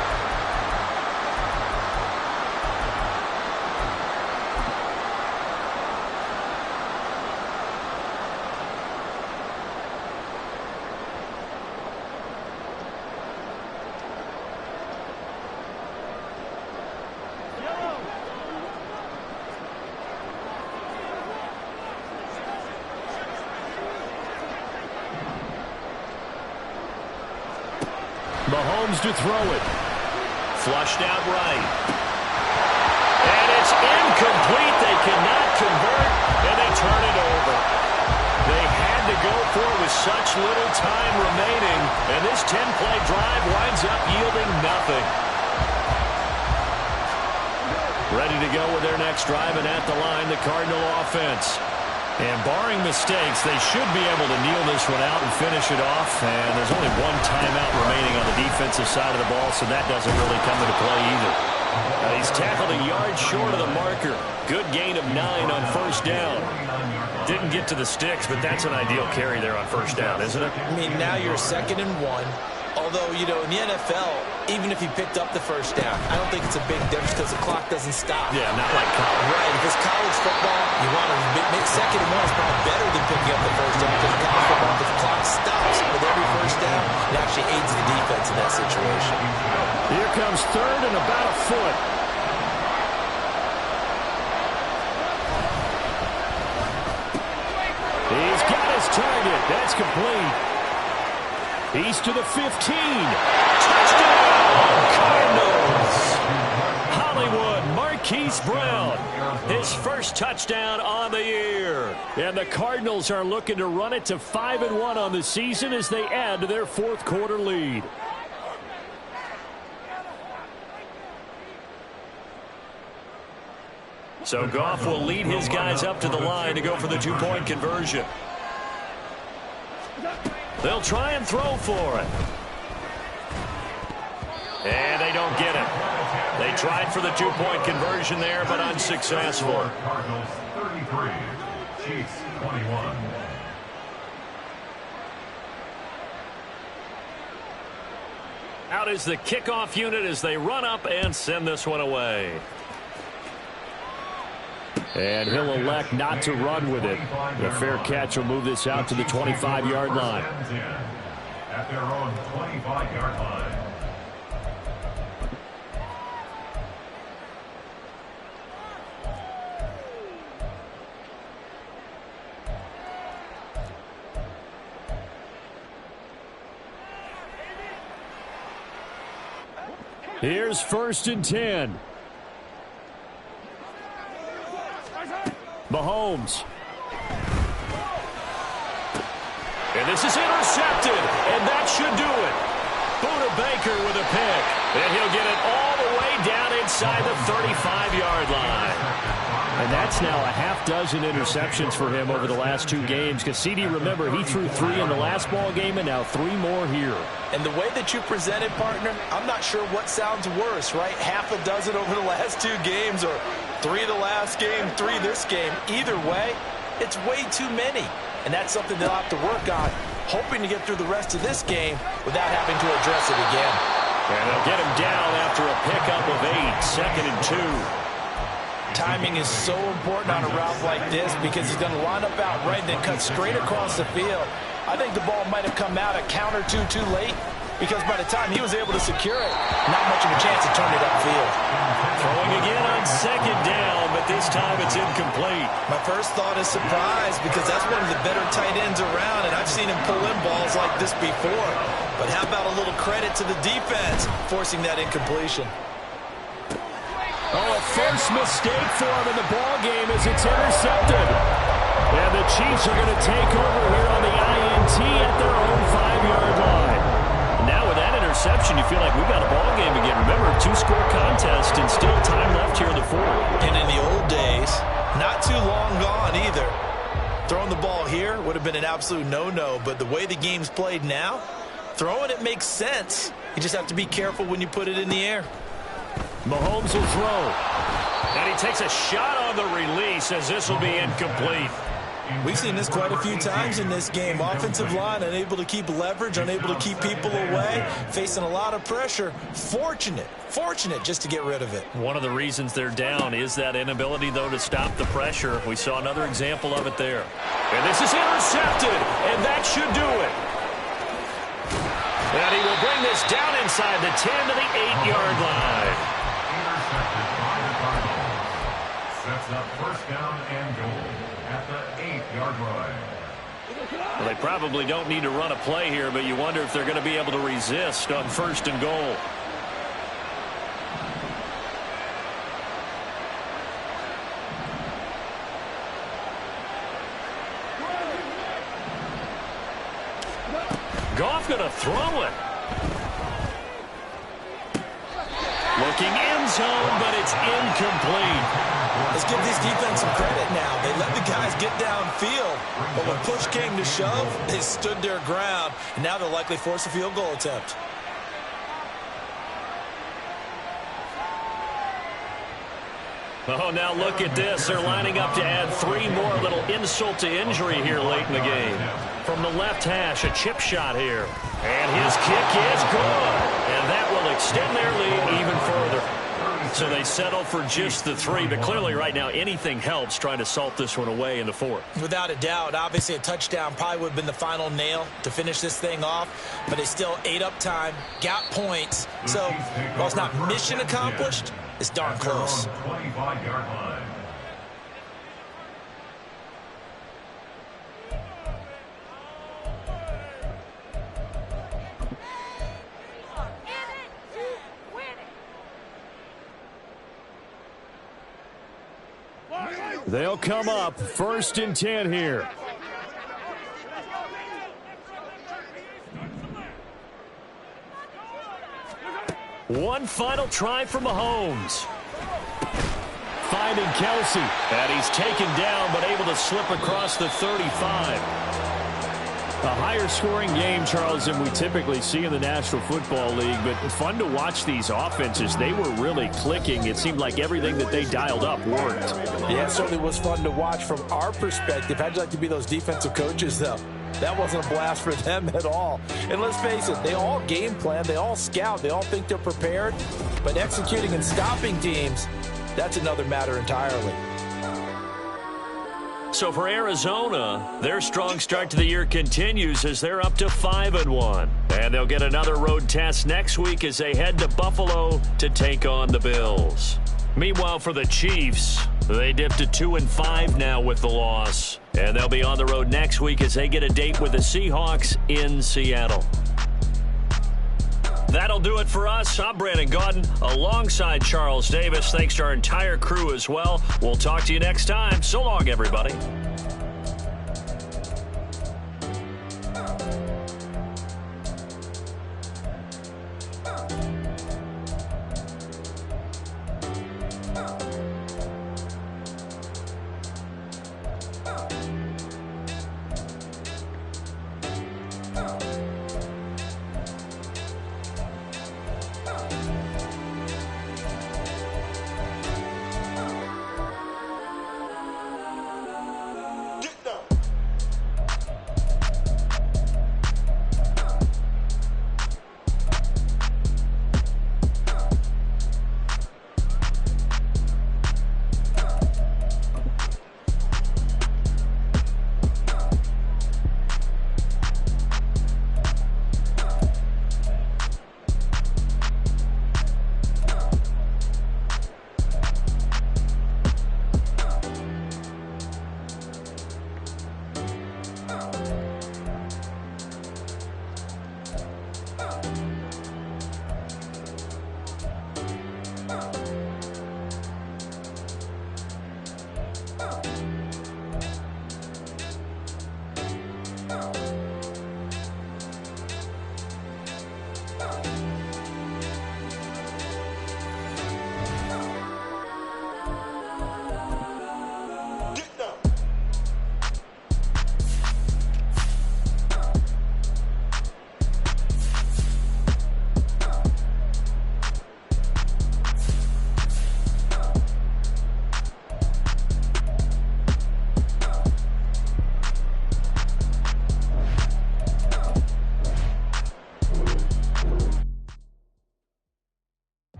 Mahomes to throw it. Flushed out right. And it's incomplete. They cannot convert, and they turn it over. They had to go for it with such little time remaining, and this 10-play drive winds up yielding nothing. Ready to go with their next drive, and at the line, the Cardinal offense. And barring mistakes, they should be able to kneel this one out and finish it off. And there's only one timeout remaining on the defensive side of the ball, so that doesn't really come into play either. He's tackled a yard short of the marker. Good gain of 9 on 1st down. Didn't get to the sticks, but that's an ideal carry there on 1st down, isn't it? I mean, now you're 2nd and 1. Although, you know, in the NFL, even if he picked up the 1st down, I don't think it's a big difference because the clock doesn't stop. Yeah, not like college. Right, if it's college football, you want to make 2nd and 1 is probably better than picking up the 1st down because college football, the clock stops with every 1st down. It actually aids the defense in that situation. Here comes 3rd and about a foot. He's got his target. That's complete. He's to the 15. Touchdown, Cardinals. Hollywood marked Marquise Brown, his first touchdown on the year. And the Cardinals are looking to run it to 5-1 on the season as they add to their fourth quarter lead. So Goff will lead his guys up to the line to go for the two-point conversion. They'll try and throw for it. And they don't get it. They tried for the two-point conversion there, but unsuccessful. Cardinals 33, Chiefs 21. Out is the kickoff unit as they run up and send this one away. And he'll elect not to run with it. The fair catch will move this out to the 25-yard line. At their own 25-yard line. Here's 1st and 10. Mahomes. And this is intercepted, and that should do it. Buda Baker with a pick, and he'll get it all the way down inside the 35-yard line. And that's now a half-dozen interceptions for him over the last 2 games. Because, CD, remember, he threw 3 in the last ball game and now 3 more here. And the way that you presented, partner, I'm not sure what sounds worse, right? Half a dozen over the last 2 games or 3 the last game, 3 this game. Either way, it's way too many. And that's something they'll have to work on, hoping to get through the rest of this game without having to address it again. And they'll get him down after a pickup of 8, 2nd and 2. Timing is so important on a route like this because he's going to line up out right and then cut straight across the field. I think the ball might have come out a count or two too late because by the time he was able to secure it, not much of a chance to turn it upfield. Throwing again on 2nd down, but this time it's incomplete. My first thought is surprise because that's one of the better tight ends around, and I've seen him pull in balls like this before. But how about a little credit to the defense forcing that incompletion? Oh, a first mistake for him in the ball game as it's intercepted. And the Chiefs are going to take over here on the INT at their own 5-yard line. And now with that interception, you feel like we've got a ball game again. Remember, 2-score contest and still time left here in the fourth. And in the old days, not too long gone either. Throwing the ball here would have been an absolute no-no, but the way the game's played now, throwing it makes sense. You just have to be careful when you put it in the air. Mahomes will throw. And he takes a shot on the release as this will be incomplete. We've seen this quite a few times in this game. Offensive line unable to keep leverage, unable to keep people away, facing a lot of pressure. Fortunate just to get rid of it. One of the reasons they're down is that inability, though, to stop the pressure. We saw another example of it there. And this is intercepted, and that should do it. And he will bring this down inside the 10 to the 8-yard line. Intercepted by the Cardinals. Sets up 1st down and goal at the 8-yard line. Well, they probably don't need to run a play here, but you wonder if they're going to be able to resist on 1st and goal. Goff going to throw it. Looking end zone, but it's incomplete. Let's give these defense some credit now. They let the guys get downfield, but when push came to shove, they stood their ground, and now they'll likely force a field goal attempt. Oh, now look at this. They're lining up to add 3 more. Little insult to injury here late in the game. From the left hash, a chip shot here. And his kick is good. And that will extend their lead even further. So they settle for just the 3. But clearly right now anything helps trying to salt this one away in the 4th. Without a doubt. Obviously a touchdown probably would have been the final nail to finish this thing off. But they still ate up time, got points. So while it's not mission accomplished, it's darn close. 25-yard line. They'll come up 1st and 10 here. One final try for Mahomes. Finding Kelsey. And he's taken down but able to slip across the 35. A higher scoring game, Charles, than we typically see in the National Football League, but fun to watch these offenses. They were really clicking. It seemed like everything that they dialed up worked. Yeah, it certainly was fun to watch from our perspective. How'd you like to be those defensive coaches, though? That wasn't a blast for them at all. And let's face it, they all game plan, they all scout, they all think they're prepared, but executing and stopping teams, that's another matter entirely. So for Arizona, their strong start to the year continues as they're up to 5-1. And they'll get another road test next week as they head to Buffalo to take on the Bills. Meanwhile, for the Chiefs, they dipped to 2-5 now with the loss. And they'll be on the road next week as they get a date with the Seahawks in Seattle. That'll do it for us. I'm Brandon Gaudin alongside Charles Davis. Thanks to our entire crew as well. We'll talk to you next time. So long, everybody.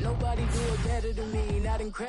Nobody do it better than me, not incredible.